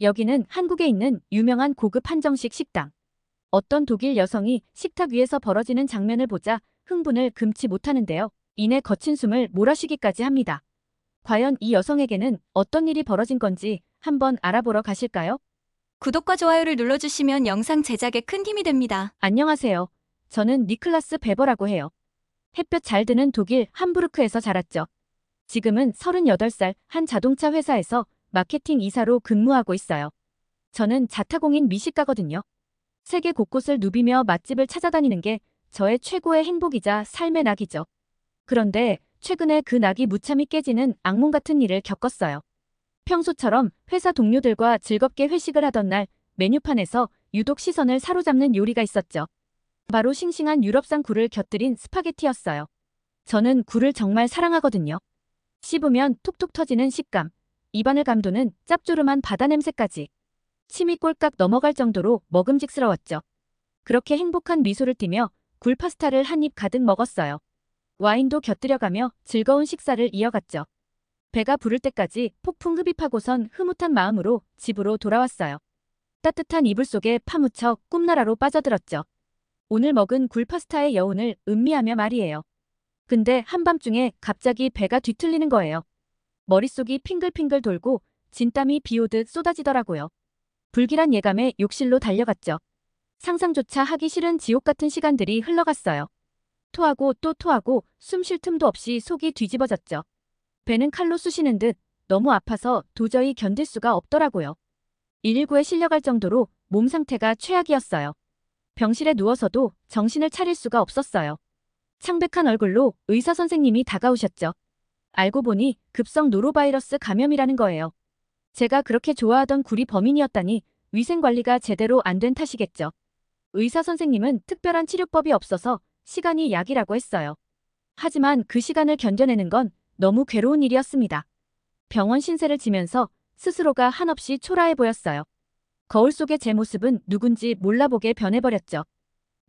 여기는 한국에 있는 유명한 고급 한정식 식당. 어떤 독일 여성이 식탁 위에서 벌어지는 장면을 보자 흥분을 금치 못하는데요. 이내 거친 숨을 몰아쉬기까지 합니다. 과연 이 여성에게는 어떤 일이 벌어진 건지 한번 알아보러 가실까요? 구독과 좋아요를 눌러주시면 영상 제작에 큰 힘이 됩니다. 안녕하세요. 저는 니클라스 베버라고 해요. 햇볕 잘 드는 독일 함부르크에서 자랐죠. 지금은 38살 한 자동차 회사에서 마케팅 이사로 근무하고 있어요. 저는 자타공인 미식가거든요. 세계 곳곳을 누비며 맛집을 찾아다니는 게 저의 최고의 행복이자 삶의 낙이죠. 그런데 최근에 그 낙이 무참히 깨지는 악몽 같은 일을 겪었어요. 평소처럼 회사 동료들과 즐겁게 회식을 하던 날 메뉴판에서 유독 시선을 사로잡는 요리가 있었죠. 바로 싱싱한 유럽산 굴을 곁들인 스파게티였어요. 저는 굴을 정말 사랑하거든요. 씹으면 톡톡 터지는 식감, 입안을 감도는 짭조름한 바다 냄새까지. 침이 꼴깍 넘어갈 정도로 먹음직스러웠죠. 그렇게 행복한 미소를 띠며 굴 파스타를 한 입 가득 먹었어요. 와인도 곁들여가며 즐거운 식사를 이어갔죠. 배가 부를 때까지 폭풍 흡입하고선 흐뭇한 마음으로 집으로 돌아왔어요. 따뜻한 이불 속에 파묻혀 꿈나라로 빠져들었죠. 오늘 먹은 굴 파스타의 여운을 음미하며 말이에요. 근데 한밤중에 갑자기 배가 뒤틀리는 거예요. 머릿속이 핑글핑글 돌고 진땀이 비오듯 쏟아지더라고요. 불길한 예감에 욕실로 달려갔죠. 상상조차 하기 싫은 지옥 같은 시간들이 흘러갔어요. 토하고 또 토하고 숨 쉴 틈도 없이 속이 뒤집어졌죠. 배는 칼로 쑤시는 듯 너무 아파서 도저히 견딜 수가 없더라고요. 119에 실려갈 정도로 몸 상태가 최악이었어요. 병실에 누워서도 정신을 차릴 수가 없었어요. 창백한 얼굴로 의사 선생님이 다가오셨죠. 알고 보니 급성 노로바이러스 감염이라는 거예요. 제가 그렇게 좋아하던 굴이 범인이었다니 위생관리가 제대로 안 된 탓이겠죠. 의사 선생님은 특별한 치료법이 없어서 시간이 약이라고 했어요. 하지만 그 시간을 견뎌내는 건 너무 괴로운 일이었습니다. 병원 신세를 지면서 스스로가 한없이 초라해 보였어요. 거울 속의 제 모습은 누군지 몰라보게 변해버렸죠.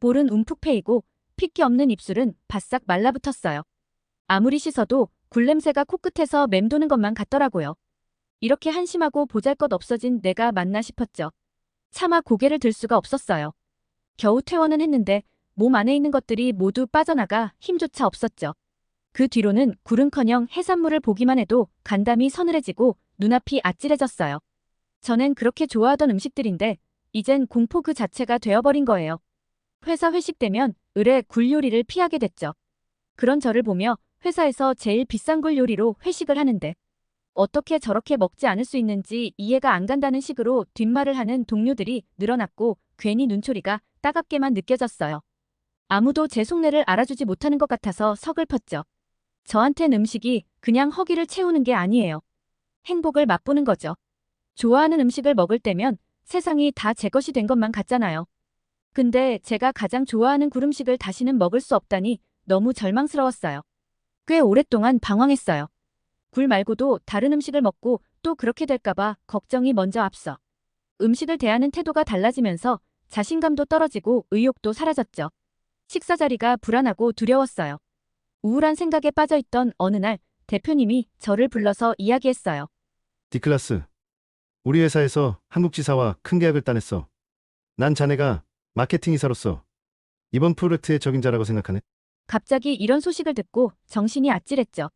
볼은 움푹 패이고 핏기 없는 입술은 바싹 말라붙었어요. 아무리 씻어도 굴냄새가 코끝에서 맴도는 것만 같더라고요. 이렇게 한심하고 보잘것없어진 내가 맞나 싶었죠. 차마 고개를 들 수가 없었어요. 겨우 퇴원은 했는데 몸 안에 있는 것들이 모두 빠져나가 힘조차 없었죠. 그 뒤로는 굴은커녕 해산물을 보기만 해도 간담이 서늘해지고 눈앞이 아찔해졌어요. 저는 그렇게 좋아하던 음식들인데 이젠 공포 그 자체가 되어버린 거예요. 회사 회식 때면 의뢰 굴 요리를 피하게 됐죠. 그런 저를 보며 회사에서 제일 비싼 굴 요리로 회식을 하는데 어떻게 저렇게 먹지 않을 수 있는지 이해가 안 간다는 식으로 뒷말을 하는 동료들이 늘어났고 괜히 눈초리가 따갑게만 느껴졌어요. 아무도 제 속내를 알아주지 못하는 것 같아서 서글펐죠. 저한텐 음식이 그냥 허기를 채우는 게 아니에요. 행복을 맛보는 거죠. 좋아하는 음식을 먹을 때면 세상이 다 제 것이 된 것만 같잖아요. 근데 제가 가장 좋아하는 굴 음식을 다시는 먹을 수 없다니 너무 절망스러웠어요. 꽤 오랫동안 방황했어요. 굴 말고도 다른 음식을 먹고 또 그렇게 될까봐 걱정이 먼저 앞서. 음식을 대하는 태도가 달라지면서 자신감도 떨어지고 의욕도 사라졌죠. 식사 자리가 불안하고 두려웠어요. 우울한 생각에 빠져있던 어느 날 대표님이 저를 불러서 이야기했어요. 니클라스, 우리 회사에서 한국 지사와 큰 계약을 따냈어. 난 자네가 마케팅 이사로서 이번 프로젝트의 적임자라고 생각하네. 갑자기 이런 소식을 듣고 정신이 아찔했죠.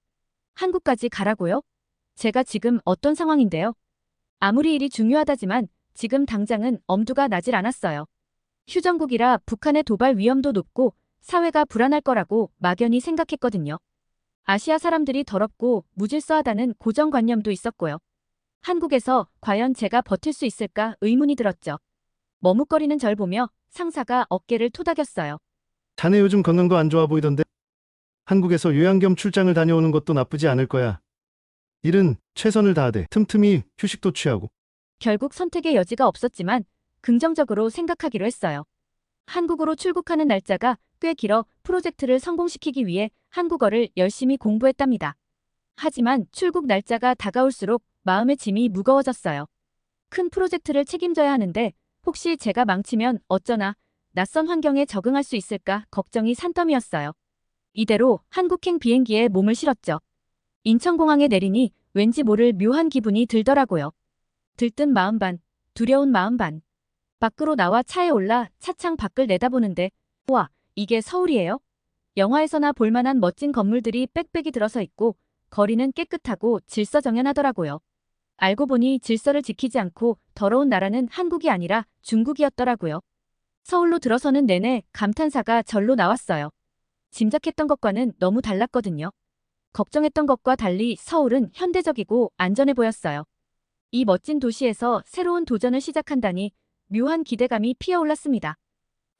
한국까지 가라고요? 제가 지금 어떤 상황인데요? 아무리 일이 중요하다지만 지금 당장은 엄두가 나질 않았어요. 휴전국이라 북한의 도발 위험도 높고 사회가 불안할 거라고 막연히 생각했거든요. 아시아 사람들이 더럽고 무질서하다는 고정관념도 있었고요. 한국에서 과연 제가 버틸 수 있을까 의문이 들었죠. 머뭇거리는 절 보며 상사가 어깨를 토닥였어요. 자네 요즘 건강도 안 좋아 보이던데. 한국에서 요양 겸 출장을 다녀오는 것도 나쁘지 않을 거야. 일은 최선을 다하되 틈틈이 휴식도 취하고. 결국 선택의 여지가 없었지만 긍정적으로 생각하기로 했어요. 한국으로 출국하는 날짜가 꽤 길어 프로젝트를 성공시키기 위해 한국어를 열심히 공부했답니다. 하지만 출국 날짜가 다가올수록 마음의 짐이 무거워졌어요. 큰 프로젝트를 책임져야 하는데 혹시 제가 망치면 어쩌나 낯선 환경에 적응할 수 있을까 걱정이 산더미였어요. 이대로 한국행 비행기에 몸을 실었죠. 인천공항에 내리니 왠지 모를 묘한 기분이 들더라고요. 들뜬 마음 반, 두려운 마음 반. 밖으로 나와 차에 올라 차창 밖을 내다보는데, 우와, 이게 서울이에요? 영화에서나 볼만한 멋진 건물들이 빽빽이 들어서 있고, 거리는 깨끗하고 질서정연하더라고요. 알고 보니 질서를 지키지 않고 더러운 나라는 한국이 아니라 중국이었더라고요. 서울로 들어서는 내내 감탄사가 절로 나왔어요. 짐작했던 것과는 너무 달랐거든요. 걱정했던 것과 달리 서울은 현대적이고 안전해 보였어요. 이 멋진 도시에서 새로운 도전을 시작한다니 묘한 기대감이 피어올랐습니다.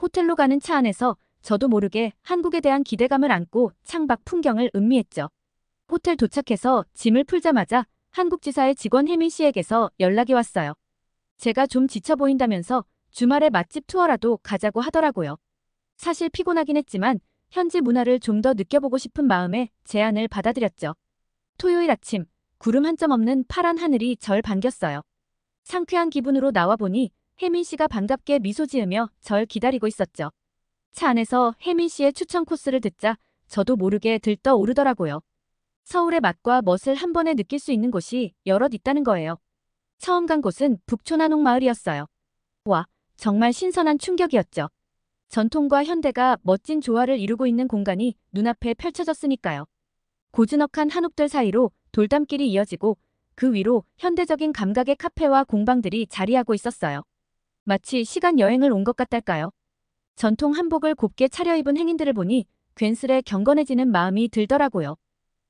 호텔로 가는 차 안에서 저도 모르게 한국에 대한 기대감을 안고 창밖 풍경을 음미했죠. 호텔 도착해서 짐을 풀자마자 한국지사의 직원 혜민 씨에게서 연락이 왔어요. 제가 좀 지쳐 보인다면서 주말에 맛집 투어라도 가자고 하더라고요. 사실 피곤하긴 했지만 현지 문화를 좀 더 느껴보고 싶은 마음에 제안을 받아들였죠. 토요일 아침, 구름 한 점 없는 파란 하늘이 절 반겼어요. 상쾌한 기분으로 나와보니 혜민 씨가 반갑게 미소 지으며 절 기다리고 있었죠. 차 안에서 혜민 씨의 추천 코스를 듣자 저도 모르게 들떠 오르더라고요. 서울의 맛과 멋을 한 번에 느낄 수 있는 곳이 여럿 있다는 거예요. 처음 간 곳은 북촌한옥 마을이었어요. 와, 정말 신선한 충격이었죠. 전통과 현대가 멋진 조화를 이루고 있는 공간이 눈앞에 펼쳐졌으니까요. 고즈넉한 한옥들 사이로 돌담길이 이어지고 그 위로 현대적인 감각의 카페와 공방들이 자리하고 있었어요. 마치 시간 여행을 온 것 같달까요? 전통 한복을 곱게 차려입은 행인들을 보니 괜스레 경건해지는 마음이 들더라고요.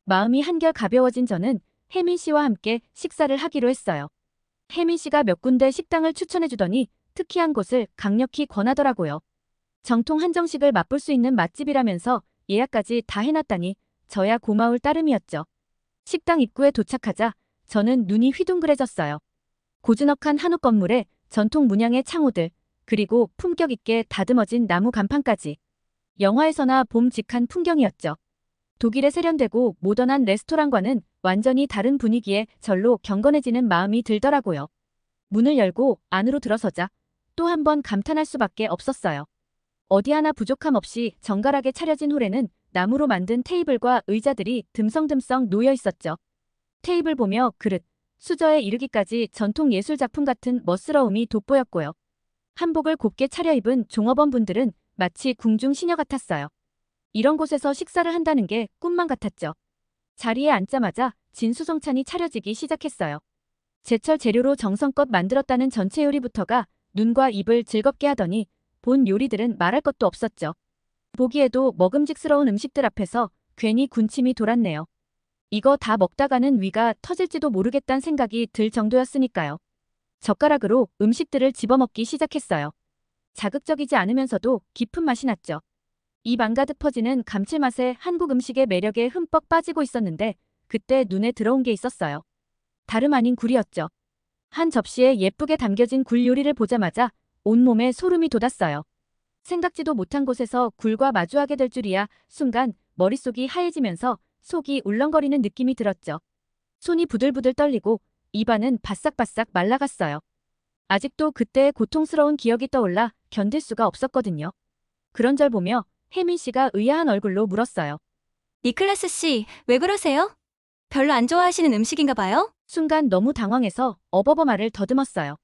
마음이 한결 가벼워진 저는 혜민 씨와 함께 식사를 하기로 했어요. 혜민 씨가 몇 군데 식당을 추천해주더니 특이한 곳을 강력히 권하더라고요. 정통 한정식을 맛볼 수 있는 맛집이라면서 예약까지 다 해놨다니 저야 고마울 따름이었죠. 식당 입구에 도착하자 저는 눈이 휘둥그레졌어요. 고즈넉한 한옥 건물에 전통 문양의 창호들, 그리고 품격 있게 다듬어진 나무 간판까지. 영화에서나 봄직한 풍경이었죠. 독일에 세련되고 모던한 레스토랑과는 완전히 다른 분위기에 절로 경건해지는 마음이 들더라고요. 문을 열고 안으로 들어서자 또 한 번 감탄할 수밖에 없었어요. 어디 하나 부족함 없이 정갈하게 차려진 홀에는 나무로 만든 테이블과 의자들이 듬성듬성 놓여 있었죠. 테이블 보며 그릇, 수저에 이르기까지 전통 예술 작품 같은 멋스러움이 돋보였고요. 한복을 곱게 차려입은 종업원분들은 마치 궁중 시녀 같았어요. 이런 곳에서 식사를 한다는 게 꿈만 같았죠. 자리에 앉자마자 진수성찬이 차려지기 시작했어요. 제철 재료로 정성껏 만들었다는 전체 요리부터가 눈과 입을 즐겁게 하더니 본 요리들은 말할 것도 없었죠. 보기에도 먹음직스러운 음식들 앞에서 괜히 군침이 돌았네요. 이거 다 먹다가는 위가 터질지도 모르겠다는 생각이 들 정도였으니까요. 젓가락으로 음식들을 집어먹기 시작했어요. 자극적이지 않으면서도 깊은 맛이 났죠. 입 안 가득 퍼지는 감칠맛에 한국 음식의 매력에 흠뻑 빠지고 있었는데 그때 눈에 들어온 게 있었어요. 다름 아닌 굴이었죠. 한 접시에 예쁘게 담겨진 굴 요리를 보자마자 온몸에 소름이 돋았어요. 생각지도 못한 곳에서 굴과 마주하게 될 줄이야 순간 머릿속이 하얘지면서 속이 울렁거리는 느낌이 들었죠. 손이 부들부들 떨리고 입안은 바싹바싹 말라갔어요. 아직도 그때의 고통스러운 기억이 떠올라 견딜 수가 없었거든요. 그런 절 보며 혜민 씨가 의아한 얼굴로 물었어요. 니클라스 씨, 왜 그러세요? 별로 안 좋아하시는 음식인가 봐요? 순간 너무 당황해서 어버버 말을 더듬었어요.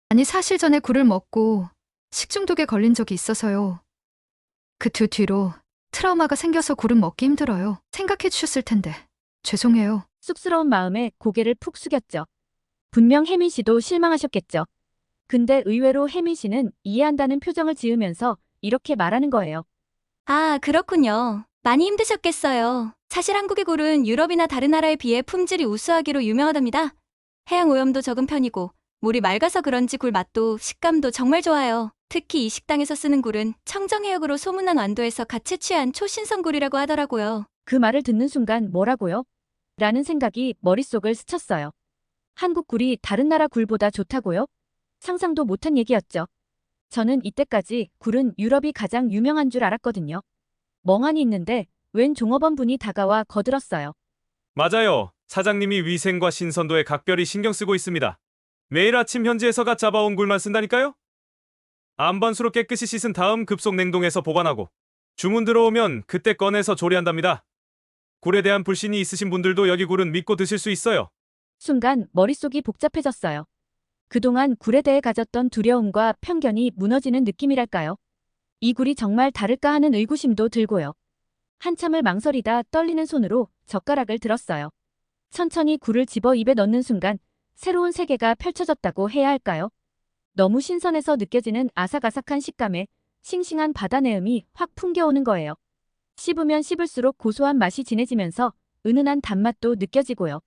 아니 사실 전에 굴을 먹고 식중독에 걸린 적이 있어서요. 그 뒤로 트라우마가 생겨서 굴은 먹기 힘들어요. 생각해 주셨을 텐데. 죄송해요. 쑥스러운 마음에 고개를 푹 숙였죠. 분명 혜민 씨도 실망하셨겠죠. 근데 의외로 혜민 씨는 이해한다는 표정을 지으면서 이렇게 말하는 거예요. 아, 그렇군요. 많이 힘드셨겠어요. 사실 한국의 굴은 유럽이나 다른 나라에 비해 품질이 우수하기로 유명하답니다. 해양 오염도 적은 편이고 물이 맑아서 그런지 굴 맛도 식감도 정말 좋아요. 특히 이 식당에서 쓰는 굴은 청정해역으로 소문난 완도에서 갓 채취한 초신선 굴이라고 하더라고요. 그 말을 듣는 순간 뭐라고요? 라는 생각이 머릿속을 스쳤어요. 한국 굴이 다른 나라 굴보다 좋다고요? 상상도 못한 얘기였죠. 저는 이때까지 굴은 유럽이 가장 유명한 줄 알았거든요. 멍하니 있는데 웬 종업원 분이 다가와 거들었어요. 맞아요. 사장님이 위생과 신선도에 각별히 신경 쓰고 있습니다. 매일 아침 현지에서 갓 잡아온 굴만 쓴다니까요? 안반수로 깨끗이 씻은 다음 급속 냉동해서 보관하고 주문 들어오면 그때 꺼내서 조리한답니다. 굴에 대한 불신이 있으신 분들도 여기 굴은 믿고 드실 수 있어요. 순간 머릿속이 복잡해졌어요. 그동안 굴에 대해 가졌던 두려움과 편견이 무너지는 느낌이랄까요? 이 굴이 정말 다를까 하는 의구심도 들고요. 한참을 망설이다 떨리는 손으로 젓가락을 들었어요. 천천히 굴을 집어 입에 넣는 순간 새로운 세계가 펼쳐졌다고 해야 할까요? 너무 신선해서 느껴지는 아삭아삭한 식감에 싱싱한 바다 내음이 확 풍겨오는 거예요. 씹으면 씹을수록 고소한 맛이 진해지면서 은은한 단맛도 느껴지고요.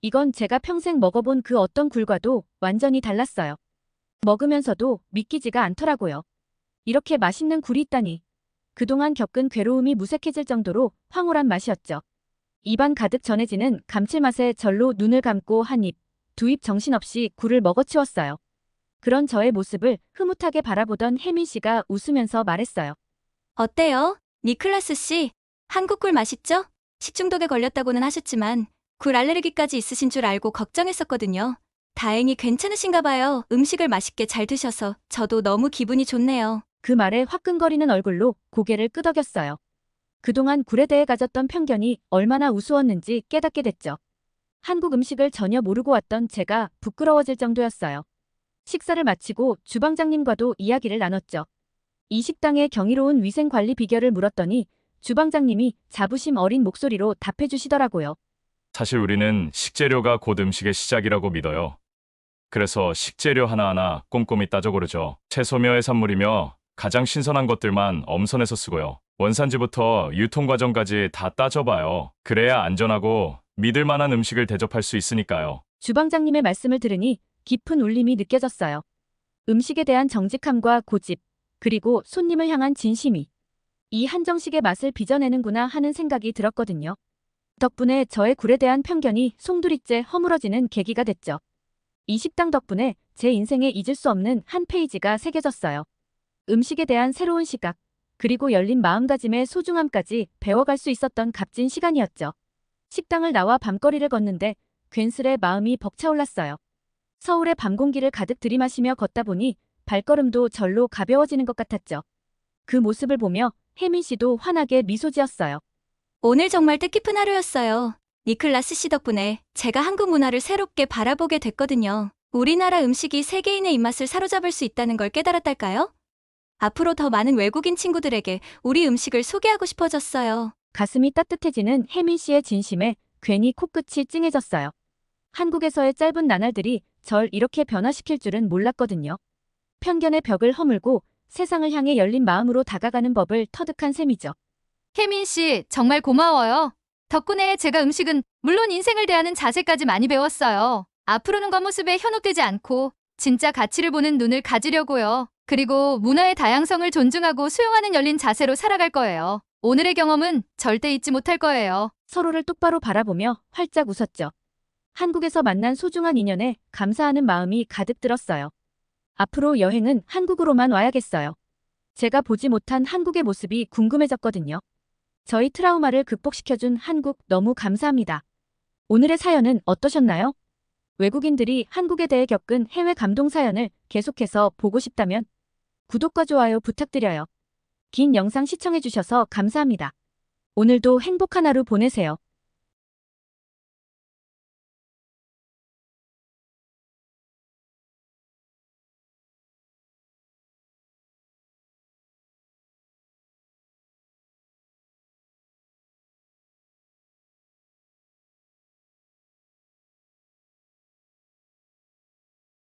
이건 제가 평생 먹어본 그 어떤 굴과도 완전히 달랐어요. 먹으면서도 믿기지가 않더라고요. 이렇게 맛있는 굴이 있다니. 그동안 겪은 괴로움이 무색해질 정도로 황홀한 맛이었죠. 입안 가득 전해지는 감칠맛에 절로 눈을 감고 한 입, 두 입 정신없이 굴을 먹어치웠어요. 그런 저의 모습을 흐뭇하게 바라보던 혜민 씨가 웃으면서 말했어요. 어때요? 니클라스 씨, 한국 굴 맛있죠? 식중독에 걸렸다고는 하셨지만 굴 알레르기까지 있으신 줄 알고 걱정했었거든요. 다행히 괜찮으신가 봐요. 음식을 맛있게 잘 드셔서 저도 너무 기분이 좋네요. 그 말에 화끈거리는 얼굴로 고개를 끄덕였어요. 그동안 굴에 대해 가졌던 편견이 얼마나 우스웠는지 깨닫게 됐죠. 한국 음식을 전혀 모르고 왔던 제가 부끄러워질 정도였어요. 식사를 마치고 주방장님과도 이야기를 나눴죠. 이 식당의 경이로운 위생관리 비결을 물었더니 주방장님이 자부심 어린 목소리로 답해 주시더라고요. 사실 우리는 식재료가 곧 음식의 시작이라고 믿어요. 그래서 식재료 하나하나 꼼꼼히 따져 고르죠. 채소며 해산물이며 가장 신선한 것들만 엄선해서 쓰고요. 원산지부터 유통 과정까지 다 따져봐요. 그래야 안전하고 믿을 만한 음식을 대접할 수 있으니까요. 주방장님의 말씀을 들으니 깊은 울림이 느껴졌어요. 음식에 대한 정직함과 고집, 그리고 손님을 향한 진심이 이 한정식의 맛을 빚어내는구나 하는 생각이 들었거든요. 덕분에 저의 굴에 대한 편견이 송두리째 허물어지는 계기가 됐죠. 이 식당 덕분에 제 인생에 잊을 수 없는 한 페이지가 새겨졌어요. 음식에 대한 새로운 시각, 그리고 열린 마음가짐의 소중함까지 배워갈 수 있었던 값진 시간이었죠. 식당을 나와 밤거리를 걷는데 괜스레 마음이 벅차올랐어요. 서울의 밤 공기를 가득 들이마시며 걷다 보니 발걸음도 절로 가벼워지는 것 같았죠. 그 모습을 보며 혜민 씨도 환하게 미소 지었어요. 오늘 정말 뜻깊은 하루였어요. 니클라스 씨 덕분에 제가 한국 문화를 새롭게 바라보게 됐거든요. 우리나라 음식이 세계인의 입맛을 사로잡을 수 있다는 걸 깨달았달까요? 앞으로 더 많은 외국인 친구들에게 우리 음식을 소개하고 싶어졌어요. 가슴이 따뜻해지는 혜민 씨의 진심에 괜히 코끝이 찡해졌어요. 한국에서의 짧은 나날들이 절 이렇게 변화시킬 줄은 몰랐거든요. 편견의 벽을 허물고 세상을 향해 열린 마음으로 다가가는 법을 터득한 셈이죠. 혜민 씨, 정말 고마워요. 덕분에 제가 음식은 물론 인생을 대하는 자세까지 많이 배웠어요. 앞으로는 겉모습에 현혹되지 않고 진짜 가치를 보는 눈을 가지려고요. 그리고 문화의 다양성을 존중하고 수용하는 열린 자세로 살아갈 거예요. 오늘의 경험은 절대 잊지 못할 거예요. 서로를 똑바로 바라보며 활짝 웃었죠. 한국에서 만난 소중한 인연에 감사하는 마음이 가득 들었어요. 앞으로 여행은 한국으로만 와야겠어요. 제가 보지 못한 한국의 모습이 궁금해졌거든요. 저희 트라우마를 극복시켜준 한국 너무 감사합니다. 오늘의 사연은 어떠셨나요? 외국인들이 한국에 대해 겪은 해외 감동 사연을 계속해서 보고 싶다면 구독과 좋아요 부탁드려요. 긴 영상 시청해주셔서 감사합니다. 오늘도 행복한 하루 보내세요.